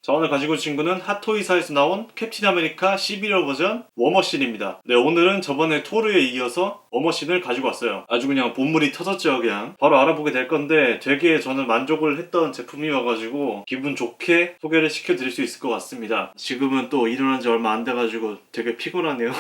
자, 오늘 가지고 온 친구는 핫토이사에서 나온 캡틴 아메리카 11호 버전 워머신입니다. 네, 오늘은 저번에 토르에 이어서 워머신을 가지고 왔어요. 아주 그냥 본물이 터졌죠. 그냥 바로 알아보게 될 건데 되게 저는 만족을 했던 제품이어가지고 기분 좋게 소개를 시켜드릴 수 있을 것 같습니다. 지금은 또 일어난 지 얼마 안 돼가지고 되게 피곤하네요.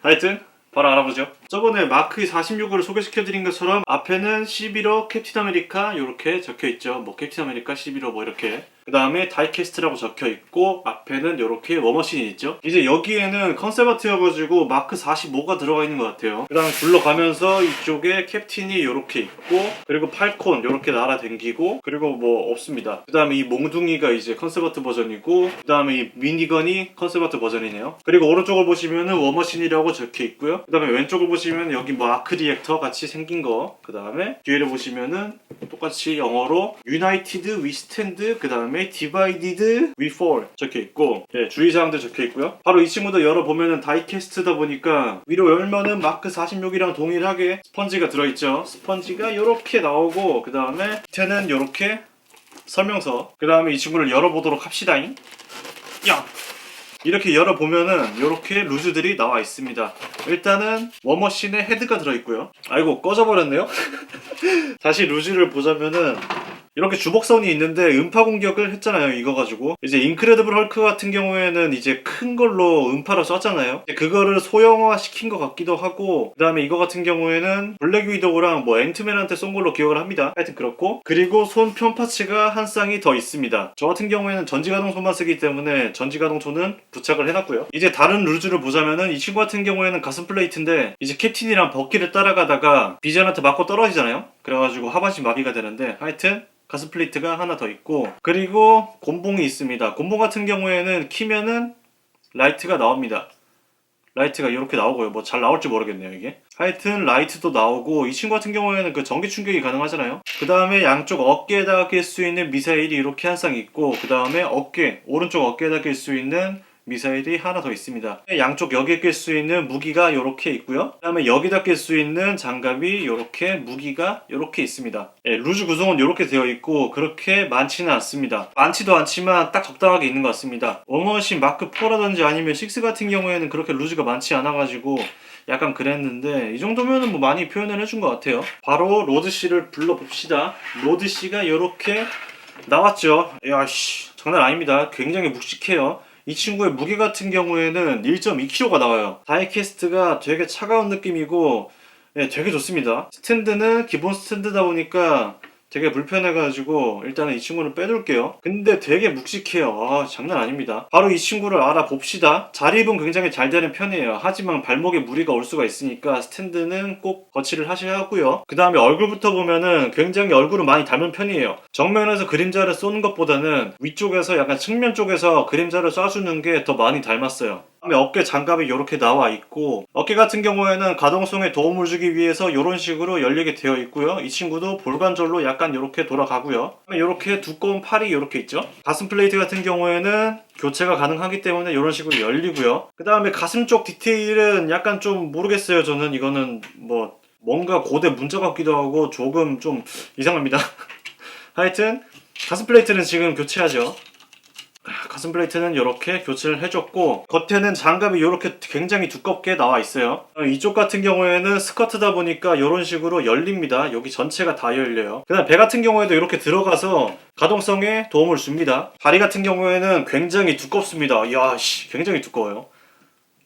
하여튼 바로 알아보죠. 저번에 마크 46을 소개시켜드린 것처럼 앞에는 11호 캡틴 아메리카 이렇게 적혀있죠. 뭐 캡틴 아메리카 11호 뭐 이렇게. 그 다음에 다이캐스트라고 적혀있고 앞에는 이렇게 워머신이 있죠. 이제 여기에는 컨셉아트여가지고 마크 45가 들어가 있는 것 같아요. 그 다음에 굴러가면서 이쪽에 캡틴이 이렇게 있고 그리고 팔콘 이렇게 날아댕기고 그리고 뭐 없습니다. 그 다음에 이 몽둥이가 이제 컨셉아트 버전이고 그 다음에 이 미니건이 컨셉아트 버전이네요. 그리고 오른쪽을 보시면은 워머신이라고 적혀있고요. 그 다음에 왼쪽을 보시면 여기 뭐 아크 리액터 같이 생긴 거, 그 다음에 뒤를 보시면은 똑같이 영어로 United We Stand, 그 다음에 Divided We Fall 적혀있고, 예, 주의사항도 적혀있고요. 바로 이 친구도 열어보면은 다이캐스트다 보니까 위로 열면은 마크 46이랑 동일하게 스펀지가 들어있죠. 스펀지가 이렇게 나오고 그 다음에 밑에는 이렇게 설명서, 그 다음에 이 친구를 열어보도록 합시다잉. 야! 이렇게 열어보면은 이렇게 루즈들이 나와 있습니다. 일단은 워머신에 헤드가 들어있고요. 아이고 꺼져버렸네요. 다시 루즈를 보자면은 이렇게 주먹선이 있는데 음파 공격을 했잖아요. 이거 가지고 이제 인크레더블 헐크 같은 경우에는 이제 큰 걸로 음파를 쐈잖아요. 그거를 소형화 시킨 것 같기도 하고, 그 다음에 이거 같은 경우에는 블랙 위도우랑 뭐 앤트맨한테 쏜 걸로 기억을 합니다. 하여튼 그렇고, 그리고 손 편파츠가 한 쌍이 더 있습니다. 저 같은 경우에는 전지가동 손만 쓰기 때문에 전지가동 손은 부착을 해놨고요. 이제 다른 루즈를 보자면은 이 친구 같은 경우에는 가슴 플레이트인데 이제 캡틴이랑 버키를 따라가다가 비전한테 맞고 떨어지잖아요. 그래가지고 하반신 마비가 되는데, 하여튼 가스 플레이트가 하나 더 있고, 그리고 곤봉이 있습니다. 곤봉 같은 경우에는 키면은 라이트가 나옵니다. 라이트가 이렇게 나오고요. 뭐 잘 나올지 모르겠네요, 이게. 하여튼 라이트도 나오고, 이 친구 같은 경우에는 그 전기 충격이 가능하잖아요. 그 다음에 양쪽 어깨에다가 낄 수 있는 미사일이 이렇게 한 쌍 있고, 그 다음에 오른쪽 어깨에다 낄 수 있는 미사일이 하나 더 있습니다. 양쪽 여기에 낄 수 있는 무기가 이렇게 있고요. 그 다음에 여기다 낄 수 있는 장갑이 이렇게 무기가 이렇게 있습니다. 예, 루즈 구성은 이렇게 되어 있고 그렇게 많지는 않습니다. 많지도 않지만 딱 적당하게 있는 것 같습니다. 워머신 마크 4라든지 아니면 6 같은 경우에는 그렇게 루즈가 많지 않아가지고 약간 그랬는데 이 정도면은 뭐 많이 표현을 해준 것 같아요. 바로 로드씨를 불러봅시다. 로드씨가 이렇게 나왔죠. 야씨 장난 아닙니다. 굉장히 묵직해요. 이 친구의 무게 같은 경우에는 1.2kg가 나와요. 다이캐스트가 되게 차가운 느낌이고, 예, 되게 좋습니다. 스탠드는 기본 스탠드다 보니까 되게 불편해가지고 일단은 이 친구는 빼둘게요. 근데 되게 묵직해요. 아, 장난 아닙니다. 바로 이 친구를 알아봅시다. 자립은 굉장히 잘 되는 편이에요. 하지만 발목에 무리가 올 수가 있으니까 스탠드는 꼭 거치를 하셔야 하고요. 그 다음에 얼굴부터 보면은 굉장히 얼굴은 많이 닮은 편이에요. 정면에서 그림자를 쏘는 것보다는 위쪽에서 약간 측면 쪽에서 그림자를 쏴주는 게 더 많이 닮았어요. 그다음에 어깨 장갑이 이렇게 나와 있고, 어깨 같은 경우에는 가동성에 도움을 주기 위해서 이런 식으로 열리게 되어 있고요. 이 친구도 볼관절로 약간 이렇게 돌아가고요. 이렇게 두꺼운 팔이 이렇게 있죠. 가슴 플레이트 같은 경우에는 교체가 가능하기 때문에 이런 식으로 열리고요. 그 다음에 가슴 쪽 디테일은 약간 좀 모르겠어요. 저는 이거는 뭐 뭔가 고대 문자 같기도 하고 조금 좀 이상합니다. 하여튼 가슴 플레이트는 지금 교체하죠. 가슴 플레이트는 이렇게 교체를 해줬고, 겉에는 장갑이 이렇게 굉장히 두껍게 나와 있어요. 이쪽 같은 경우에는 스커트다 보니까 이런 식으로 열립니다. 여기 전체가 다 열려요. 그 다음 배 같은 경우에도 이렇게 들어가서 가동성에 도움을 줍니다. 다리 같은 경우에는 굉장히 두껍습니다. 이야 씨, 굉장히 두꺼워요.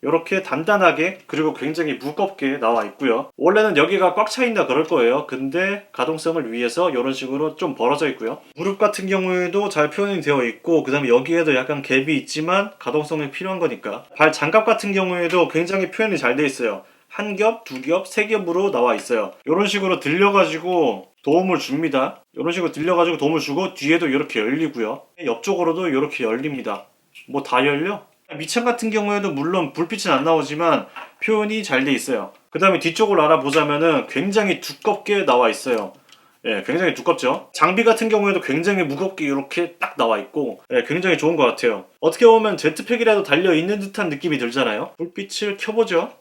이렇게 단단하게 그리고 굉장히 무겁게 나와 있고요. 원래는 여기가 꽉 차 있나 그럴 거예요. 근데 가동성을 위해서 이런 식으로 좀 벌어져 있고요. 무릎 같은 경우에도 잘 표현이 되어 있고, 그 다음에 여기에도 약간 갭이 있지만 가동성이 필요한 거니까. 발 장갑 같은 경우에도 굉장히 표현이 잘 돼 있어요. 한 겹, 두 겹, 세 겹으로 나와 있어요. 이런 식으로 들려가지고 도움을 줍니다. 이런 식으로 들려가지고 도움을 주고, 뒤에도 이렇게 열리고요. 옆쪽으로도 이렇게 열립니다. 뭐 다 열려? 밑창 같은 경우에도 물론 불빛은 안 나오지만 표현이 잘 돼 있어요. 그 다음에 뒤쪽을 알아보자면은 굉장히 두껍게 나와 있어요. 예, 굉장히 두껍죠. 장비 같은 경우에도 굉장히 무겁게 이렇게 딱 나와 있고, 예, 굉장히 좋은 것 같아요. 어떻게 보면 제트팩이라도 달려있는 듯한 느낌이 들잖아요. 불빛을 켜보죠.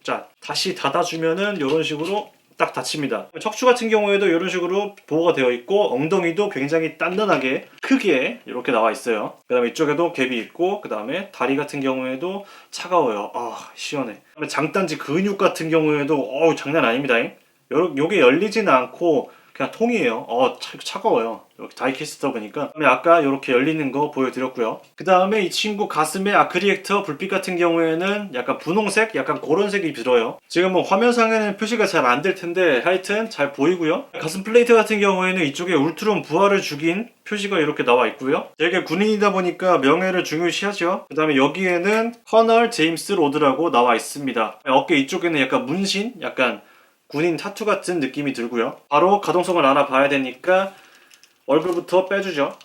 자, 다시 닫아주면은 이런 식으로 딱 닫힙니다. 척추 같은 경우에도 이런 식으로 보호가 되어 있고 엉덩이도 굉장히 단단하게 크게 이렇게 나와 있어요. 그 다음에 이쪽에도 갭이 있고 그 다음에 다리 같은 경우에도 차가워요. 아 시원해. 그다음에 장단지 근육 같은 경우에도 장난 아닙니다. 요게 열리지는 않고 그냥 통이에요. 차가워요. 이렇게 다이캐스터 보니까. 그다음에 아까 이렇게 열리는 거 보여드렸고요. 그 다음에 이 친구 가슴에 아크리액터 불빛 같은 경우에는 약간 분홍색, 약간 그런 색이 들어요. 지금 뭐 화면상에는 표시가 잘 안 될 텐데 하여튼 잘 보이고요. 가슴 플레이트 같은 경우에는 이쪽에 울트론 부하를 죽인 표시가 이렇게 나와 있고요. 되게 군인이다 보니까 명예를 중요시하죠. 그 다음에 여기에는 커널 제임스 로드라고 나와 있습니다. 어깨 이쪽에는 약간 문신, 약간 군인 타투 같은 느낌이 들고요. 바로 가동성을 알아봐야 되니까 얼굴부터 빼주죠.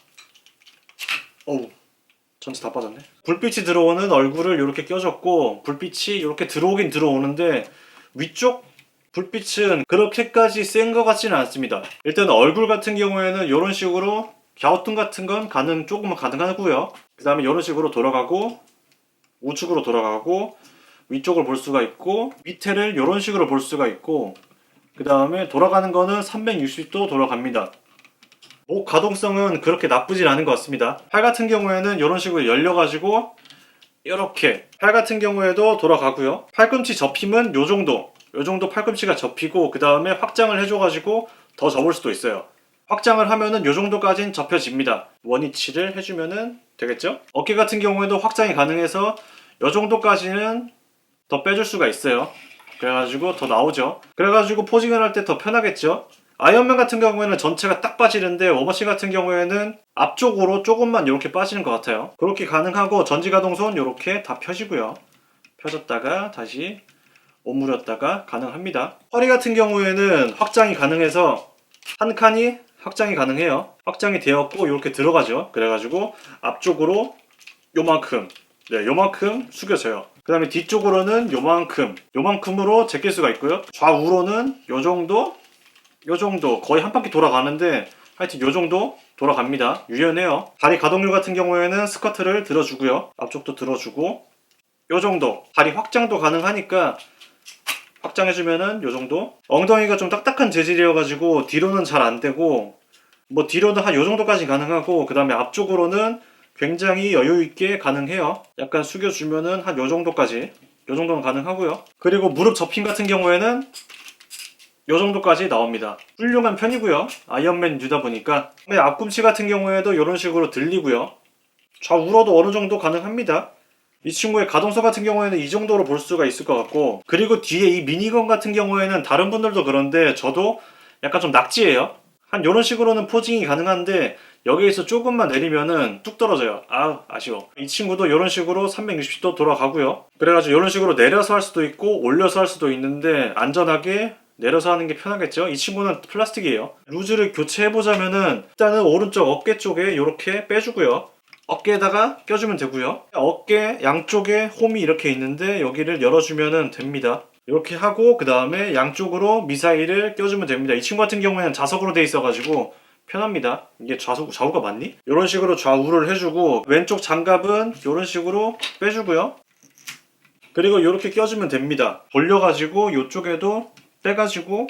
어우, 전체 다 빠졌네. 불빛이 들어오는 얼굴을 이렇게 껴줬고 불빛이 이렇게 들어오긴 들어오는데 위쪽 불빛은 그렇게까지 센 것 같지는 않습니다. 일단 얼굴 같은 경우에는 이런 식으로 갸우뚱 같은 건 조금은 가능하고요. 그 다음에 이런 식으로 돌아가고 우측으로 돌아가고 위쪽을 볼 수가 있고 밑에를 이런 식으로 볼 수가 있고 그 다음에 돌아가는 거는 360도 돌아갑니다. 목 가동성은 그렇게 나쁘진 않은 것 같습니다. 팔 같은 경우에는 이런 식으로 열려가지고 이렇게 팔 같은 경우에도 돌아가고요. 팔꿈치 접힘은 요 정도 팔꿈치가 접히고 그 다음에 확장을 해줘가지고 더 접을 수도 있어요. 확장을 하면은 요 정도까지는 접혀집니다. 원위치를 해주면은 되겠죠? 어깨 같은 경우에도 확장이 가능해서 요 정도까지는 더 빼줄 수가 있어요. 그래가지고 더 나오죠. 그래가지고 포징을 할 때 더 편하겠죠. 아이언맨 같은 경우에는 전체가 딱 빠지는데 워머신 같은 경우에는 앞쪽으로 조금만 이렇게 빠지는 것 같아요. 그렇게 가능하고 전지가동손 이렇게 다 펴지고요. 펴졌다가 다시 오므렸다가 가능합니다. 허리 같은 경우에는 확장이 가능해서 한 칸이 확장이 가능해요. 확장이 되었고 이렇게 들어가죠. 그래가지고 앞쪽으로 요만큼 숙여져요. 그 다음에 뒤쪽으로는 요만큼으로 제낄 수가 있고요. 좌우로는 요 정도 거의 한 바퀴 돌아가는데 하여튼 요 정도 돌아갑니다. 유연해요. 다리 가동률 같은 경우에는 스쿼트를 들어주고요. 앞쪽도 들어주고 요 정도 다리 확장도 가능하니까 확장해주면은 요 정도. 엉덩이가 좀 딱딱한 재질이어가지고 뒤로는 잘 안 되고 뭐 뒤로는 한 요 정도까지 가능하고 그 다음에 앞쪽으로는 굉장히 여유있게 가능해요. 약간 숙여주면은 한 요 정도까지 요 정도는 가능하고요. 그리고 무릎 접힘 같은 경우에는 요 정도까지 나옵니다. 훌륭한 편이고요. 아이언맨 유다 보니까. 앞꿈치 같은 경우에도 이런 식으로 들리고요. 좌우로도 어느 정도 가능합니다. 이 친구의 가동성 같은 경우에는 이 정도로 볼 수가 있을 것 같고 그리고 뒤에 이 미니건 같은 경우에는 다른 분들도 그런데 저도 약간 좀 낙지예요. 한 요런 식으로는 포징이 가능한데 여기에서 조금만 내리면은 뚝 떨어져요. 아쉬워. 이 친구도 이런 식으로 360도 돌아가고요. 그래가지고 이런 식으로 내려서 할 수도 있고 올려서 할 수도 있는데 안전하게 내려서 하는 게 편하겠죠. 이 친구는 플라스틱이에요. 루즈를 교체해보자면은 일단은 오른쪽 어깨 쪽에 이렇게 빼주고요. 어깨에다가 껴주면 되고요. 어깨 양쪽에 홈이 이렇게 있는데 여기를 열어주면 됩니다. 이렇게 하고 그 다음에 양쪽으로 미사일을 껴주면 됩니다. 이 친구 같은 경우에는 자석으로 돼 있어가지고 편합니다. 이게 좌우가 맞니? 이런 식으로 좌우를 해주고 왼쪽 장갑은 이런 식으로 빼주고요. 그리고 이렇게 껴주면 됩니다. 돌려가지고 이쪽에도 빼가지고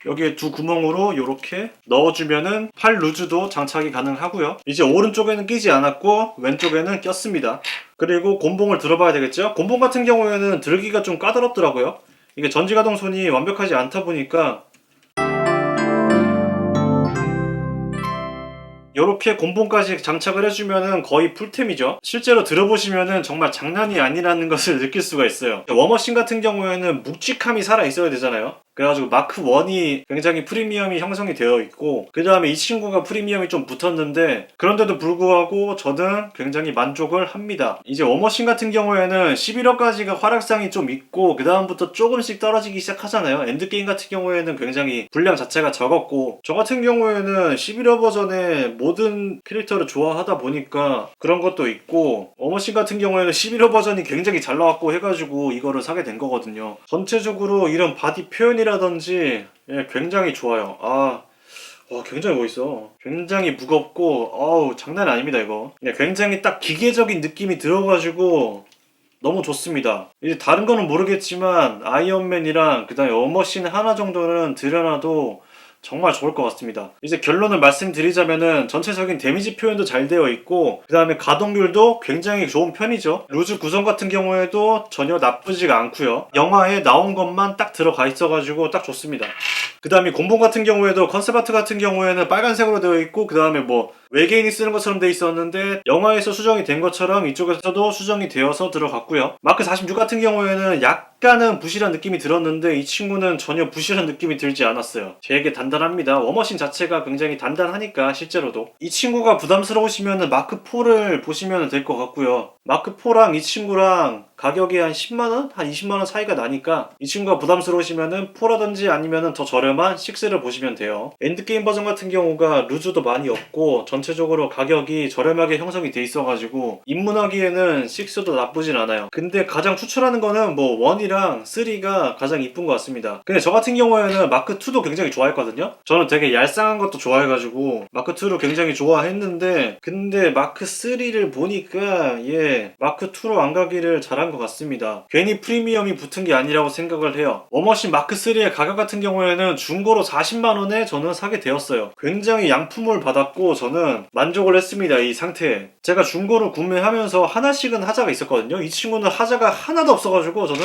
여기에 두 구멍으로 이렇게 넣어주면은 팔 루즈도 장착이 가능하고요. 이제 오른쪽에는 끼지 않았고 왼쪽에는 꼈습니다. 그리고 곤봉을 들어봐야 되겠죠? 곤봉 같은 경우에는 들기가 좀 까다롭더라고요. 이게 전지가동손이 완벽하지 않다 보니까 이렇게 곤봉까지 장착을 해주면은 거의 풀템이죠. 실제로 들어보시면은 정말 장난이 아니라는 것을 느낄 수가 있어요. 워머신 같은 경우에는 묵직함이 살아 있어야 되잖아요. 그래가지고 마크 1이 굉장히 프리미엄이 형성이 되어 있고 그 다음에 이 친구가 프리미엄이 좀 붙었는데 그런데도 불구하고 저는 굉장히 만족을 합니다. 이제 워머신 같은 경우에는 11화까지가 활약상이 좀 있고 그 다음부터 조금씩 떨어지기 시작하잖아요. 엔드게임 같은 경우에는 굉장히 분량 자체가 적었고 저 같은 경우에는 11화 버전에 모든 캐릭터를 좋아하다 보니까 그런 것도 있고 워머신 같은 경우에는 11화 버전이 굉장히 잘 나왔고 해가지고 이거를 사게 된 거거든요. 전체적으로 이런 바디 표현이라든지 굉장히 좋아요. 와, 굉장히 멋있어. 굉장히 무겁고 장난 아닙니다 이거. 굉장히 딱 기계적인 느낌이 들어가지고 너무 좋습니다. 이제 다른 거는 모르겠지만 아이언맨이랑 그다음에 워머신 하나 정도는 들여놔도 정말 좋을 것 같습니다. 이제 결론을 말씀드리자면은 전체적인 데미지 표현도 잘 되어 있고 그 다음에 가동률도 굉장히 좋은 편이죠. 루즈 구성 같은 경우에도 전혀 나쁘지가 않고요. 영화에 나온 것만 딱 들어가 있어가지고 딱 좋습니다. 그 다음에 곤봉 같은 경우에도 컨셉 아트 같은 경우에는 빨간색으로 되어 있고 그 다음에 뭐 외계인이 쓰는 것처럼 되어 있었는데 영화에서 수정이 된 것처럼 이쪽에서도 수정이 되어서 들어갔고요. 마크 46 같은 경우에는 약간은 부실한 느낌이 들었는데 이 친구는 전혀 부실한 느낌이 들지 않았어요. 되게 단단합니다. 워머신 자체가 굉장히 단단하니까 실제로도. 이 친구가 부담스러우시면 마크 4를 보시면 될 것 같고요. 마크 4랑 이 친구랑 가격이 한 10만원? 한 20만원 차이가 나니까 이 친구가 부담스러우시면은 4라든지 아니면은 더 저렴한 6를 보시면 돼요. 엔드게임 버전 같은 경우가 루즈도 많이 없고 전체적으로 가격이 저렴하게 형성이 돼 있어가지고 입문하기에는 6도 나쁘진 않아요. 근데 가장 추천하는 거는 뭐 1이랑 3가 가장 이쁜 것 같습니다. 근데 저 같은 경우에는 마크 2도 굉장히 좋아했거든요. 저는 되게 얄쌍한 것도 좋아해가지고 마크 2를 굉장히 좋아했는데 근데 마크 3를 보니까 마크 2로 안 가기를 잘한 것 같습니다. 괜히 프리미엄이 붙은 게 아니라고 생각을 해요. 워머신 마크 3의 가격 같은 경우에는 중고로 40만원에 저는 사게 되었어요. 굉장히 양품을 받았고 저는 만족을 했습니다. 이 상태에. 제가 중고로 구매하면서 하나씩은 하자가 있었거든요. 이 친구는 하자가 하나도 없어가지고 저는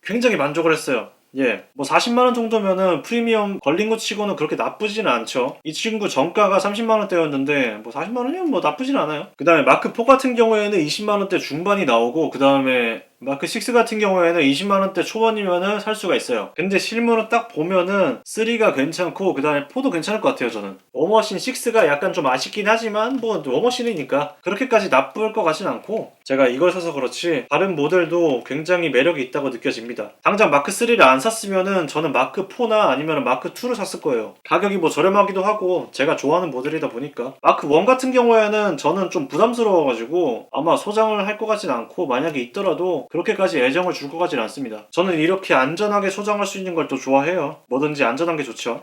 굉장히 만족을 했어요. 뭐 40만원 정도면은 프리미엄 걸린 것 치고는 그렇게 나쁘지는 않죠. 이 친구 정가가 30만원대였는데 뭐 40만원이면 뭐 나쁘진 않아요. 그 다음에 마크 4 같은 경우에는 20만원대 중반이 나오고 그 다음에 마크 6 같은 경우에는 20만원대 초반이면은 살 수가 있어요. 근데 실물을 딱 보면은 3가 괜찮고 그 다음에 4도 괜찮을 것 같아요. 저는 워머신 6가 약간 좀 아쉽긴 하지만 뭐 워머신이니까 그렇게까지 나쁠 것 같진 않고 제가 이걸 사서 그렇지 다른 모델도 굉장히 매력이 있다고 느껴집니다. 당장 마크 3를 안 샀으면은 저는 마크 4나 아니면 마크 2를 샀을 거예요. 가격이 뭐 저렴하기도 하고 제가 좋아하는 모델이다 보니까. 마크 1 같은 경우에는 저는 좀 부담스러워가지고 아마 소장을 할 것 같진 않고 만약에 있더라도 그렇게까지 애정을 줄 것 같진 않습니다. 저는 이렇게 안전하게 소장할 수 있는 걸 또 좋아해요. 뭐든지 안전한 게 좋죠.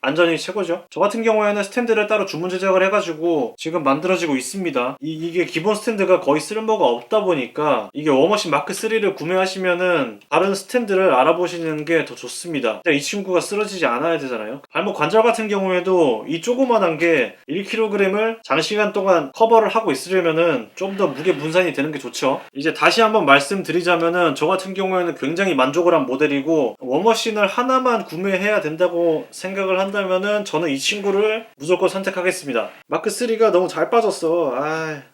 안전이 최고죠. 저 같은 경우에는 스탠드를 따로 주문 제작을 해가지고 지금 만들어지고 있습니다. 이게 기본 스탠드가 거의 쓸모가 없다 보니까 이게 워머신 마크 3를 구매하시면은 다른 스탠드를 알아보시는 게 더 좋습니다. 이 친구가 쓰러지지 않아야 되잖아요. 발목 관절 같은 경우에도 이 조그만한 게 1kg을 장시간 동안 커버를 하고 있으려면은 좀 더 무게 분산이 되는 게 좋죠. 이제 다시 한번 말씀드리자면은 저 같은 경우에는 굉장히 만족을 한 모델이고 워머신을 하나만 구매해야 된다고 생각을 한다면은 저는 이 친구를 무조건 선택하겠습니다. 마크 3가 너무 잘 빠졌어.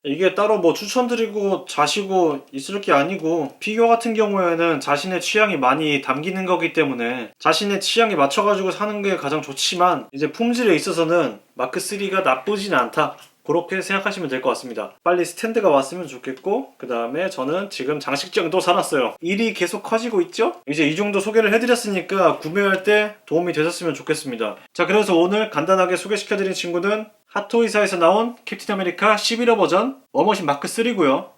이게 따로 뭐 추천드리고 자시고 있을 게 아니고 피규어 같은 경우에는 자신의 취향이 많이 담기는 거기 때문에 자신의 취향에 맞춰가지고 사는 게 가장 좋지만 이제 품질에 있어서는 마크 3가 나쁘진 않다. 그렇게 생각하시면 될 것 같습니다. 빨리 스탠드가 왔으면 좋겠고 그 다음에 저는 지금 장식장도 사놨어요. 일이 계속 커지고 있죠? 이제 이 정도 소개를 해드렸으니까 구매할 때 도움이 되셨으면 좋겠습니다. 자, 그래서 오늘 간단하게 소개시켜드린 친구는 핫토이사에서 나온 캡틴 아메리카 11호 버전 워머신 마크 3고요.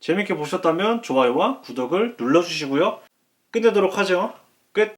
재밌게 보셨다면 좋아요와 구독을 눌러주시고요. 끝내도록 하죠. 끝!